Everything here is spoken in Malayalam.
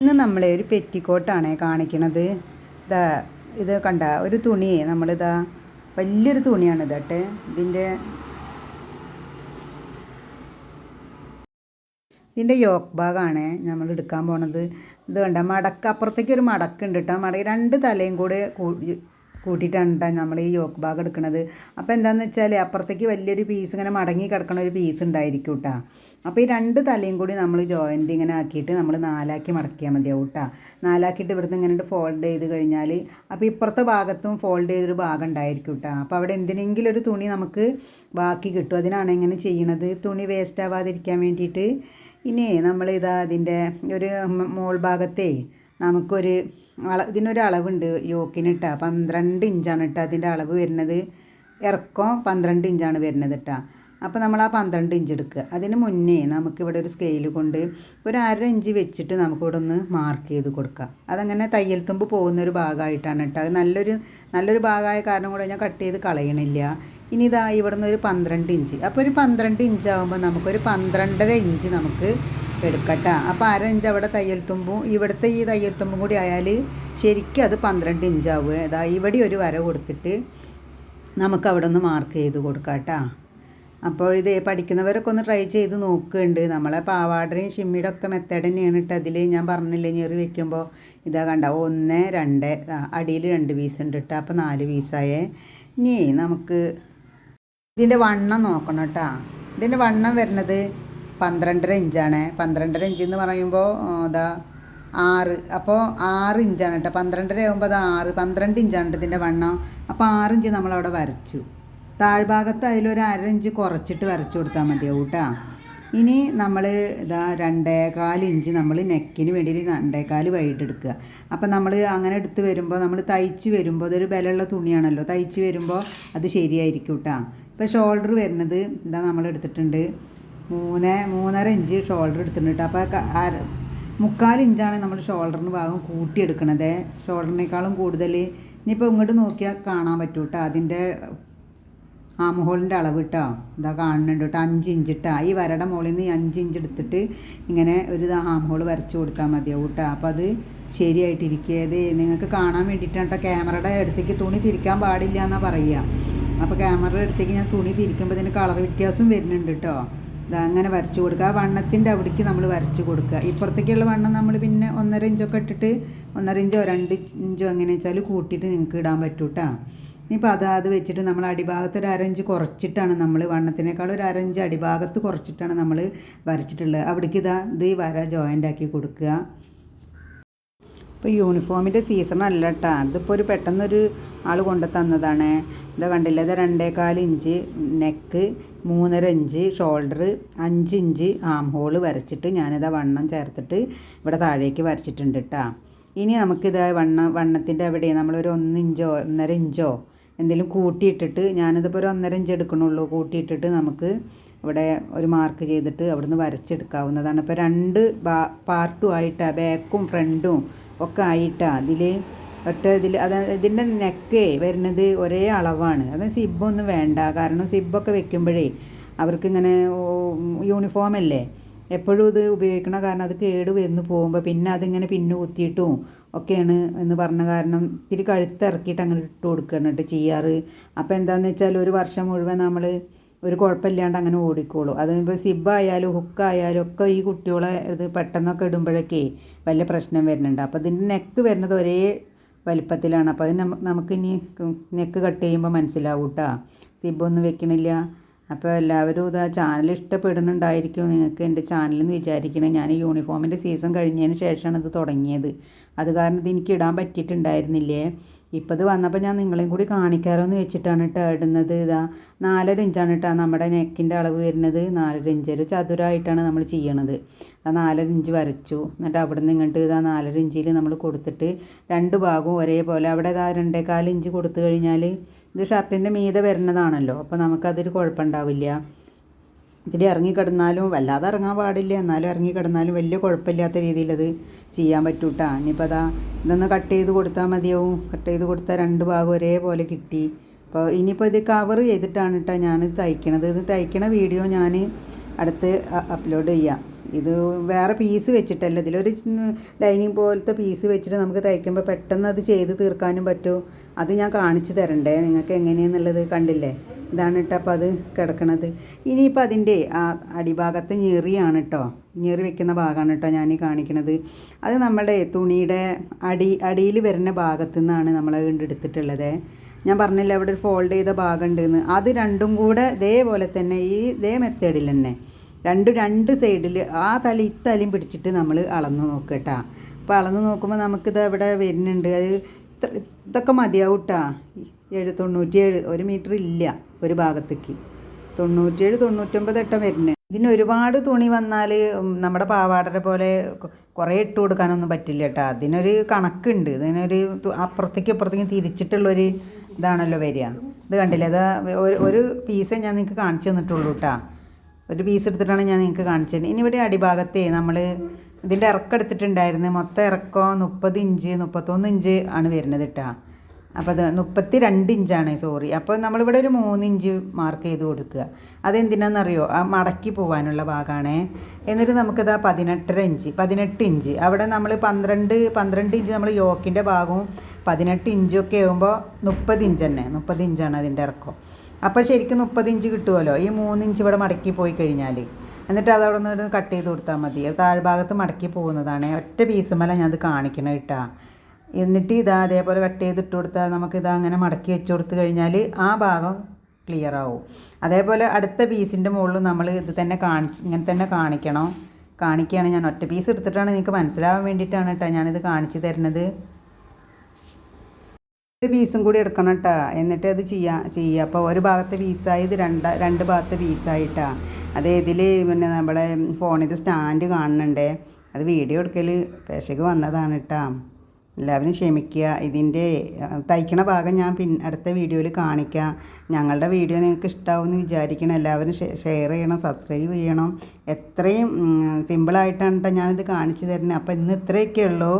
ഇന്ന് നമ്മളെ ഒരു പെറ്റിക്കോട്ടാണ് കാണിക്കണത്. ഇതാ ഇത് കണ്ട ഒരു തുണി നമ്മളിതാ വലിയൊരു തുണിയാണ് ഇതട്ടെ. ഇതിൻ്റെ യോക്ക് ഭാഗമാണ് നമ്മൾ എടുക്കാൻ പോണത്. ഇത് കണ്ട മടക്ക്, അപ്പുറത്തേക്ക് ഒരു മടക്കുണ്ട് കേട്ടോ. മടക്ക് രണ്ട് തലയും കൂടെ കൂട്ടിയിട്ടാണ് കേട്ടോ നമ്മൾ ഈ യോക്ക് ഭാഗം എടുക്കുന്നത്. അപ്പോൾ എന്താണെന്ന് വെച്ചാൽ അപ്പുറത്തേക്ക് വലിയൊരു പീസ് ഇങ്ങനെ മടങ്ങി കിടക്കണ ഒരു പീസ് ഉണ്ടായിരിക്കും കേട്ടോ. അപ്പോൾ ഈ രണ്ട് തലയും കൂടി നമ്മൾ ജോയിൻ്റ് ഇങ്ങനെ ആക്കിയിട്ട് നമ്മൾ നാലാക്കി മടക്കിയാൽ മതിയാവും കേട്ടോ. നാലാക്കിയിട്ട് ഇവിടുന്ന് ഇങ്ങനെ ഫോൾഡ് ചെയ്ത് കഴിഞ്ഞാൽ അപ്പോൾ ഇപ്പുറത്തെ ഭാഗത്തും ഫോൾഡ് ചെയ്തൊരു ഭാഗം ഉണ്ടായിരിക്കും കേട്ടോ. അപ്പോൾ അവിടെ എന്തിനെങ്കിലും ഒരു തുണി നമുക്ക് ബാക്കി കിട്ടും. അതിനാണ് ഇങ്ങനെ ചെയ്യണത്, തുണി വേസ്റ്റ് ആവാതിരിക്കാൻ വേണ്ടിയിട്ട്. ഇനി നമ്മളിതാ അതിൻ്റെ ഒരു മോൾ ഭാഗത്തെ നമുക്കൊരു ഇതിനൊരു അളവുണ്ട് യോക്കിനിട്ടാ. 12 ഇഞ്ചാണ് കേട്ടോ അതിൻ്റെ അളവ് വരുന്നത്. ഇറക്കം 12 ഇഞ്ചാണ് വരുന്നത് കേട്ടോ. അപ്പോൾ നമ്മൾ ആ 12 ഇഞ്ച് എടുക്കുക. അതിന് മുന്നേ നമുക്കിവിടെ ഒരു സ്കെയിൽ കൊണ്ട് ഒരു 1/2 ഇഞ്ച് വെച്ചിട്ട് നമുക്കിവിടെ ഒന്ന് മാർക്ക് ചെയ്ത് കൊടുക്കാം. അതങ്ങനെ തയ്യൽ തുമ്പ് പോകുന്നൊരു ഭാഗമായിട്ടാണ് കേട്ടോ. അത് നല്ലൊരു ഭാഗമായ കാരണം കൂടെ ഞാൻ കട്ട് ചെയ്ത് കളയണില്ല. ഇനി ഇതാ ഇവിടെ നിന്ന് ഒരു 12 ഇഞ്ച്. അപ്പോൾ ഒരു 12 ഇഞ്ച് ആകുമ്പോൾ നമുക്കൊരു 12.5 ഇഞ്ച് നമുക്ക് എടുക്കട്ടോ. അപ്പോൾ 1/2 ഇഞ്ച് അവിടെ തയ്യൽ തുമ്പും ഇവിടുത്തെ ഈ തയ്യൽ തുമ്പും കൂടി ആയാൽ ശരിക്കും അത് 12 ഇഞ്ചാവുക. ഇതാ ഇവിടെ ഒരു വര കൊടുത്തിട്ട് നമുക്ക് അവിടെ ഒന്ന് മാർക്ക് ചെയ്ത് കൊടുക്കാം കേട്ടോ. അപ്പോൾ ഇത് പഠിക്കുന്നവരൊക്കെ ഒന്ന് ട്രൈ ചെയ്ത് നോക്കുന്നുണ്ട്. നമ്മളെ പാവാടയും ഷിമ്മിയുടെ ഒക്കെ മെത്തേഡ് തന്നെയാണ് കേട്ടോ. അതിൽ ഞാൻ പറഞ്ഞില്ലേ ഞെറി വെക്കുമ്പോൾ ഇതാ കണ്ട 1, 2 അടിയിൽ 2 പീസ് ഉണ്ട് കേട്ടോ. അപ്പോൾ 4 പീസായേ. ഇനി നമുക്ക് ഇതിൻ്റെ വണ്ണം നോക്കണം കേട്ടോ. ഇതിൻ്റെ വണ്ണം വരുന്നത് 12.5 ഇഞ്ചാണ്. 12.5 ഇഞ്ച് എന്ന് പറയുമ്പോൾ അതാ 6, അപ്പോൾ 6 ഇഞ്ചാണ് കേട്ടോ. 12.5 ആകുമ്പോൾ അത് 6, 12 ഇഞ്ചാണ് ഇതിൻ്റെ വണ്ണം. അപ്പോൾ 6 ഇഞ്ച് നമ്മളവിടെ വരച്ചു. താഴ്ഭാഗത്ത് അതിലൊരു 1/2 ഇഞ്ച് കുറച്ചിട്ട് വരച്ചു കൊടുത്താൽ മതിയാവും കേട്ടോ. ഇനി നമ്മൾ ഇതാ 2.25 ഇഞ്ച് നമ്മൾ നെക്കിന് വേണ്ടിയിട്ട് 2.25 വൈകിട്ട് എടുക്കുക. അപ്പം നമ്മൾ അങ്ങനെ എടുത്ത് വരുമ്പോൾ നമ്മൾ തയ്ച്ച് വരുമ്പോൾ അതൊരു ബലമുള്ള തുണിയാണല്ലോ, തയ്ച്ച് വരുമ്പോൾ അത് ശരിയായിരിക്കും കേട്ടോ. ഇപ്പോൾ ഷോൾഡർ വരുന്നത് ഇതാ നമ്മൾ എടുത്തിട്ടുണ്ട് 3.5 ഇഞ്ച് ഷോൾഡർ എടുത്തിട്ടുണ്ട്. അപ്പോൾ 3/4 ഇഞ്ചാണ് നമ്മൾ ഷോൾഡറിന് ഭാഗം കൂട്ടിയെടുക്കണത്. ഷോൾഡറിനേക്കാളും കൂടുതൽ ഇനിയിപ്പോൾ ഇങ്ങോട്ട് നോക്കിയാൽ കാണാൻ പറ്റും കേട്ടോ അതിൻ്റെ ആം ഹോളിൻ്റെ അളവ് കേട്ടോ. ഇതാ കാണുന്നുണ്ട് കേട്ടോ, 5 ഇഞ്ച് ഇട്ടാ. ഈ വരയുടെ മുകളിൽ നിന്ന് 5 ഇഞ്ച് എടുത്തിട്ട് ഇങ്ങനെ ഒരു ആം ഹോൾ വരച്ച് കൊടുത്താൽ മതിയാവും കേട്ടോ. അപ്പോൾ അത് ശരിയായിട്ടിരിക്കുക. നിങ്ങൾക്ക് കാണാൻ വേണ്ടിയിട്ടാണ് കേട്ടോ. ക്യാമറയുടെ അടുത്തേക്ക് തുണി തിരിക്കാൻ പാടില്ല എന്നാണ് പറയുക. അപ്പോൾ ക്യാമറയുടെ അടുത്തേക്ക് ഞാൻ തുണി തിരിക്കുമ്പോൾ ഇതിന് കളർ വ്യത്യാസം വരുന്നുണ്ട് കേട്ടോ. ഇതാ അങ്ങനെ വരച്ച് കൊടുക്കുക. ആ വണ്ണത്തിൻ്റെ അവിടേക്ക് നമ്മൾ വരച്ച് കൊടുക്കുക. ഇപ്പുറത്തേക്കുള്ള വണ്ണം നമ്മൾ പിന്നെ 1.5 ഇഞ്ചൊക്കെ ഇട്ടിട്ട് 1.5 ഇഞ്ചോ 2 ഇഞ്ചോ എങ്ങനെ വെച്ചാൽ കൂട്ടിയിട്ട് നിങ്ങൾക്ക് ഇടാൻ പറ്റും കേട്ടോ. ഇനിയിപ്പോൾ അത് വെച്ചിട്ട് നമ്മൾ അടിഭാഗത്ത് ഒരു 1/2 ഇഞ്ച് കുറച്ചിട്ടാണ് നമ്മൾ വണ്ണത്തിനേക്കാൾ ഒരു 1/2 ഇഞ്ച് അടിഭാഗത്ത് കുറച്ചിട്ടാണ് നമ്മൾ വരച്ചിട്ടുള്ളത്. അവിടേക്ക് ഇത് ഈ വര ജോയിൻ്റ് ആക്കി കൊടുക്കുക. ഇപ്പോൾ യൂണിഫോമിൻ്റെ സീസൺ അല്ല കേട്ടോ. അതിപ്പോൾ ഒരു പെട്ടെന്നൊരു ആൾ കൊണ്ട് തന്നതാണ്. ഇതാ കണ്ടില്ല, ഇത് 2.25 inch neck, 3.5 inch shoulder, 5 inch ആം ഹോള് വരച്ചിട്ട് ഞാനിതാ വണ്ണം ചേർത്തിട്ട് ഇവിടെ താഴേക്ക് വരച്ചിട്ടുണ്ട് കേട്ടോ. ഇനി നമുക്കിത് വണ്ണത്തിൻ്റെ അവിടെ നമ്മളൊരു 1 ഇഞ്ചോ 1.5 ഇഞ്ചോ എന്തെങ്കിലും കൂട്ടിയിട്ടിട്ട്, ഞാനിതിപ്പോൾ ഒരു 1.5 ഇഞ്ച് എടുക്കണുള്ളൂ, കൂട്ടിയിട്ടിട്ട് നമുക്ക് ഇവിടെ ഒരു മാർക്ക് ചെയ്തിട്ട് അവിടുന്ന് വരച്ചെടുക്കാവുന്നതാണ്. ഇപ്പോൾ 2 പാർട്ടും ആയിട്ടാണ്, ബാക്കും ഫ്രണ്ടും ഒക്കെ ആയിട്ടാണ് ഇതിൻ്റെ നെക്ക് വരുന്നത് ഒരേ അളവാണ്. അത് സിബ്ബൊന്നും വേണ്ട. കാരണം സിബ്ബൊക്കെ വെക്കുമ്പോഴേ അവർക്കിങ്ങനെ യൂണിഫോമല്ലേ എപ്പോഴും ഇത് ഉപയോഗിക്കണ കാരണം അത് കേട് വന്ന് പോകുമ്പോൾ പിന്നെ അതിങ്ങനെ പിന്നു കുത്തിയിട്ടും ഒക്കെയാണ് എന്ന് പറഞ്ഞ കാരണം ഇത്തിരി കഴുത്തിറക്കിയിട്ട് അങ്ങനെ ഇട്ട് കൊടുക്കണം കേട്ടോ ചെയ്യാറ്. അപ്പോൾ എന്താണെന്ന് വെച്ചാൽ ഒരു വർഷം മുഴുവൻ നമ്മൾ ഒരു കുഴപ്പമില്ലാണ്ട് അങ്ങനെ ഓടിക്കോളൂ. അതിപ്പോൾ സിബ്ബായാലും ഹുക്കായാലും ഒക്കെ ഈ കുട്ടികളെ ഇത് പെട്ടെന്നൊക്കെ ഇടുമ്പോഴൊക്കെ വലിയ പ്രശ്നം വരുന്നുണ്ട്. അപ്പോൾ ഇതിൻ്റെ നെക്ക് വരുന്നത് ഒരേ വലിപ്പത്തിലാണ്. അപ്പോൾ അത് നമുക്കിനി നെക്ക് കട്ട് ചെയ്യുമ്പോൾ മനസ്സിലാവും കേട്ടോ, സിബ്ബൊന്നും വെക്കണില്ല. അപ്പോൾ എല്ലാവരും ഇതാ ചാനൽ ഇഷ്ടപ്പെടുന്നുണ്ടായിരിക്കും നിങ്ങൾക്ക് എൻ്റെ ചാനലെന്ന് വിചാരിക്കണേ. ഞാൻ യൂണിഫോമിൻ്റെ സീസൺ കഴിഞ്ഞതിന് ശേഷമാണ് ഇത് തുടങ്ങിയത്. അത് കാരണം ഇത് എനിക്ക് ഇടാൻ പറ്റിയിട്ടുണ്ടായിരുന്നില്ലേ. ഇപ്പോൾ ഇത് വന്നപ്പോൾ ഞാൻ നിങ്ങളെയും കൂടി കാണിക്കാറോന്ന് വെച്ചിട്ടാണ് കേട്ടോ ഇടുന്നത്. ഇതാ 4.5 ഇഞ്ചാണ് കേട്ടോ നമ്മുടെ നെക്കിൻ്റെ അളവ് വരുന്നത്. 4.5 ഇഞ്ച് ഒരു ചതുരമായിട്ടാണ് നമ്മൾ ചെയ്യണത്. ആ 4.5 ഇഞ്ച് വരച്ചു. എന്നിട്ട് അവിടെ നിന്ന് ഇങ്ങോട്ട് ഇതാ 4.5 ഇഞ്ചിൽ നമ്മൾ കൊടുത്തിട്ട് 2 ഭാഗവും ഒരേപോലെ അവിടെ ഇതാ 2.25 ഇഞ്ച് കൊടുത്തു കഴിഞ്ഞാൽ ഇത് ഷർട്ടിൻ്റെ മീതെ വരുന്നതാണല്ലോ. അപ്പോൾ നമുക്കതൊരു കുഴപ്പമുണ്ടാവില്ല. ഇതിൽ ഇറങ്ങിക്കിടന്നാലും വല്ലാതെ ഇറങ്ങാൻ പാടില്ല, എന്നാലും ഇറങ്ങിക്കിടന്നാലും വലിയ കുഴപ്പമില്ലാത്ത രീതിയിൽ അത് ചെയ്യാൻ പറ്റും കേട്ടോ. ഇനിയിപ്പോൾ ഇതൊന്ന് കട്ട് ചെയ്ത് കൊടുത്താൽ മതിയാവും. കട്ട് ചെയ്ത് കൊടുത്താൽ 2 ഭാഗം ഒരേപോലെ കിട്ടി. അപ്പോൾ ഇനിയിപ്പോൾ ഇത് കവർ ചെയ്തിട്ടാണ് കേട്ടോ ഞാൻ തയ്ക്കണത്. ഇത് തയ്ക്കണ വീഡിയോ ഞാൻ അടുത്ത് അപ്ലോഡ് ചെയ്യാം. ഇത് വേറെ പീസ് വെച്ചിട്ടല്ല, ഇതിലൊരു ലൈനിങ് പോലത്തെ പീസ് വെച്ചിട്ട് നമുക്ക് തയ്ക്കുമ്പോൾ പെട്ടെന്ന് അത് ചെയ്ത് തീർക്കാനും പറ്റും. അത് ഞാൻ കാണിച്ചു തരണ്ടേ നിങ്ങൾക്ക് എങ്ങനെയാണെന്നുള്ളത്. കണ്ടില്ലേ, ഇതാണ് കേട്ടോ അപ്പോൾ അത് കിടക്കണത്. ഇനിയിപ്പോൾ അതിൻ്റെ ആ അടിഭാഗത്ത് ഞെറിയാണ് കേട്ടോ, ഞെറി വെക്കുന്ന ഭാഗമാണ് കേട്ടോ ഞാൻ ഈ കാണിക്കണത്. അത് നമ്മുടെ തുണിയുടെ അടിയിൽ വരുന്ന ഭാഗത്തു നിന്നാണ് നമ്മൾ എടുത്തിട്ടുള്ളത്. ഞാൻ പറഞ്ഞില്ല അവിടെ ഒരു ഫോൾഡ് ചെയ്ത ഭാഗം ഉണ്ടെന്ന്. അത് രണ്ടും കൂടെ ഇതേപോലെ തന്നെ ഇതേ മെത്തേഡിൽ തന്നെ രണ്ട് സൈഡിൽ ആ ഇത്തലയും പിടിച്ചിട്ട് നമ്മൾ അളന്ന് നോക്കുക കേട്ടോ. അപ്പോൾ അളന്ന് നോക്കുമ്പോൾ നമുക്കിത് അവിടെ വരുന്നുണ്ട്. അത് ഇതൊക്കെ മതിയാവും കേട്ടോ. 97 1 മീറ്റർ ഇല്ല ഒരു ഭാഗത്തേക്ക്, 97 99 ഇട്ടം വരുന്നത്. ഇതിന് ഒരുപാട് തുണി വന്നാൽ നമ്മുടെ പാവാടയുടെ പോലെ കുറേ ഇട്ട് കൊടുക്കാനൊന്നും പറ്റില്ല കേട്ടോ. അതിനൊരു കണക്കുണ്ട്. ഇതിനൊരു അപ്പുറത്തേക്കും തിരിച്ചിട്ടുള്ളൊരു ഇതാണല്ലോ വരിക. ഇത് കണ്ടില്ലേ, അത് ഒരു പീസേ ഞാൻ നിങ്ങൾക്ക് കാണിച്ചു തന്നിട്ടുള്ളൂ കേട്ടോ. ഒരു പീസ് എടുത്തിട്ടാണ് ഞാൻ നിങ്ങൾക്ക് കാണിച്ചത്. ഇനി ഇവിടെ അടിഭാഗത്തെ നമ്മൾ ഇതിൻ്റെ ഇറക്കം എടുത്തിട്ടുണ്ടായിരുന്നു. മൊത്തം ഇറക്കം 30 ഇഞ്ച് 31 ഇഞ്ച് ആണ് വരുന്നത് കേട്ടോ. അപ്പോൾ അത് 32 ഇഞ്ചാണ്, സോറി. അപ്പോൾ നമ്മളിവിടെ ഒരു 3 ഇഞ്ച് മാർക്ക് ചെയ്ത് കൊടുക്കുക. അതെന്തിനാണെന്നറിയോ, ആ മടക്കി പോകാനുള്ള ഭാഗമാണ്. എന്നിട്ട് നമുക്കിത് 18 ഇഞ്ച് അവിടെ നമ്മൾ 12 ഇഞ്ച് നമ്മൾ യോക്കിൻ്റെ ഭാഗവും 18 ഇഞ്ചൊക്കെ ആകുമ്പോൾ 30 ഇഞ്ച് തന്നെ, 30 ഇഞ്ചാണ് അതിൻ്റെ ഇറക്കം. അപ്പോൾ ശരിക്കും 30 ഇഞ്ച് കിട്ടുമല്ലോ ഈ 3 ഇഞ്ച് ഇവിടെ മടക്കി പോയി കഴിഞ്ഞാൽ. എന്നിട്ട് അതവിടെ നിന്ന് കട്ട് ചെയ്ത് കൊടുത്താൽ മതി. അത് താഴ്ഭാഗത്ത് മടക്കി പോകുന്നതാണ്. ഒറ്റ പീസുമല്ല ഞാനത് കാണിക്കണം കേട്ടോ. എന്നിട്ട് ഇതാ അതേപോലെ കട്ട് ചെയ്തിട്ട് കൊടുത്താൽ നമുക്കിതാ അങ്ങനെ മടക്കി വെച്ച് കൊടുത്തു കഴിഞ്ഞാൽ ആ ഭാഗം ക്ലിയർ ആവും. അതേപോലെ അടുത്ത പീസിൻ്റെ മുകളിൽ നമ്മൾ ഇത് തന്നെ ഇങ്ങനെ തന്നെ കാണിക്കുകയാണ്. ഞാൻ ഒറ്റ പീസ് എടുത്തിട്ടാണ് നിങ്ങൾക്ക് മനസ്സിലാവാൻ വേണ്ടിയിട്ടാണ് കേട്ടോ ഞാനിത് കാണിച്ചു തരുന്നത്. ഒരു പീസും കൂടി എടുക്കണം കേട്ടോ, എന്നിട്ട് അത് ചെയ്യുക. അപ്പോൾ ഒരു ഭാഗത്തെ പീസായി, ഇത് രണ്ട് ഭാഗത്തെ പീസായിട്ടാണ്. അത് ഇതിൽ പിന്നെ നമ്മുടെ ഫോണിൽ സ്റ്റാൻഡ് കാണുന്നുണ്ടേ, അത് വീഡിയോ എടുക്കൽ പേശക്ക് വന്നതാണ് കേട്ടോ. എല്ലാവരും ക്ഷമിക്കുക. ഇതിൻ്റെ തയ്ക്കണ ഭാഗം ഞാൻ അടുത്ത വീഡിയോയിൽ കാണിക്കാം. ഞങ്ങളുടെ വീഡിയോ നിങ്ങൾക്ക് ഇഷ്ടമാവുമെന്ന് വിചാരിക്കണം. എല്ലാവരും ഷെയർ ചെയ്യണം, സബ്സ്ക്രൈബ് ചെയ്യണം. എത്രയും സിമ്പിളായിട്ടാണ് കേട്ടോ ഞാനിത് കാണിച്ചു തരുന്നത്. അപ്പോൾ ഇന്ന് ഇത്രയൊക്കെ ഉള്ളൂ.